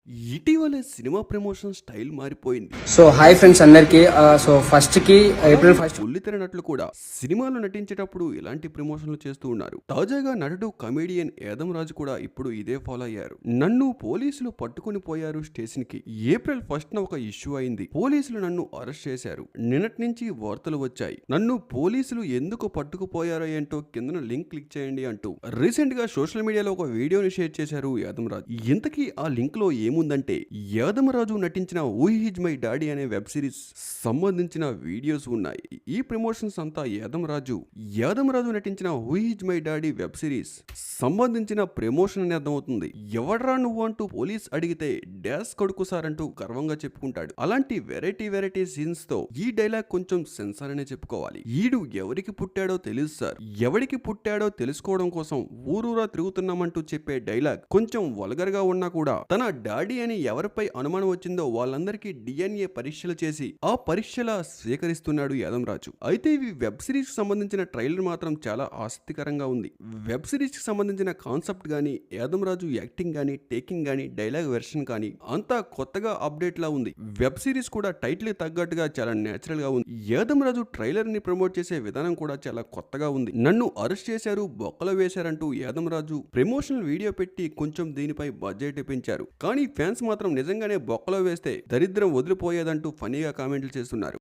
ఇటీవలే cinema promotion style మారిపోయింది. So hi friends అందరికి. సో ఫస్ట్ కి ఏప్రిల్ 1 బుల్లితెర నటులు కూడా సినిమాలో నటించేటప్పుడు ఇలాంటి ప్రమోషన్లు చేస్తూ ఉన్నారు. తాజాగా నటుడు కమేడియన్ యాదమ్ రాజు కూడా ఇప్పుడు ఇదే ఫాలో అయ్యారు. నన్ను పోలీసులు పట్టుకుని పోయారు స్టేషన్ కి. ఏప్రిల్ 1న ఒక ఇష్యూ అయింది. పోలీసులు నన్ను అరెస్ట్ చేశారు. నిన్నటి నుంచి వార్తలు వచ్చాయి. నన్ను పోలీసులు ఎందుకు పట్టుకుపోయారో ఏంటో కింద లింక్ క్లిక్ చేయండి అంటూ రీసెంట్ గా సోషల్ మీడియాలో ఒక వీడియోని షేర్ చేశారు యాదమ్ రాజు. ఇంతకీ ఆ లింక్ లో ఏముందంటే యాదమరాజు నటించిన హూ ఈజ్ మై డాడీ అనే వెబ్ సిరీస్ సంబంధించిన వీడియోస్ ఉన్నాయి. ఈ ప్రమోషన్స్ అంతా యాదమరాజు నటించిన who is my daddy web series సంబంధించిన ప్రమోషన్ అని అర్థమవుతుంది. ఎవడ్రా నువ్వు అంటూ పోలీస్ అడిగితే డాష్ కొడుకు సార్ అంటూ గర్వంగా చెప్పుకుంటాడు. అలాంటి వెరైటీ సీన్స్ తో ఈ డైలాగ్ కొంచెం సెన్సార్ అనే చెప్పుకోవాలి. ఈడు ఎవరికి పుట్టాడో తెలుసు సార్, ఎవరికి పుట్టాడో తెలుసుకోవడం కోసం ఊరూరా తిరుగుతున్నామంటూ చెప్పే డైలాగ్ కొంచెం వల్గర్ గా ఉన్నా కూడా తన డాడీ అని ఎవరిపై అనుమానం వచ్చిందో వాళ్ళందరికీ డిఎన్ఏ పరీక్షలు చేసి ఆ పరీక్షల స్వీకరిస్తున్నాడు యాదమ్ రాజు. అయితే ఇవి వెబ్ సిరీస్ కి సంబంధించిన ట్రైలర్ మాత్రం చాలా ఆసక్తికరంగా ఉంది. వెబ్ సిరీస్ కి సంబంధించిన కాన్సెప్ట్ గానీ, యాదమ్ రాజు యాక్టింగ్ గానీ, టేకింగ్ గానీ, డైలాగ్ వెర్షన్ కానీ అంతా కొత్తగా అప్డేట్ లా ఉంది. వెబ్ సిరీస్ కూడా టైటిల్ తగ్గట్టుగా చాలా నేచురల్ గా ఉంది. యాదమ్ రాజు ట్రైలర్ ని ప్రమోట్ చేసే విధానం కూడా చాలా కొత్తగా ఉంది. నన్ను అరెస్ట్ చేశారు, బొక్కలు వేశారంటూ యాదమ్ రాజు ప్రమోషనల్ వీడియో పెట్టి కొంచెం దీనిపై బడ్జెట్ పెంచారు. కానీ ఫ్యాన్స్ మాత్రం నిజంగానే బొక్కలో వేస్తే దరిద్రం వదిలిపోయేదంటూ ఫనీగా కామెంట్లు చేస్తున్నారు.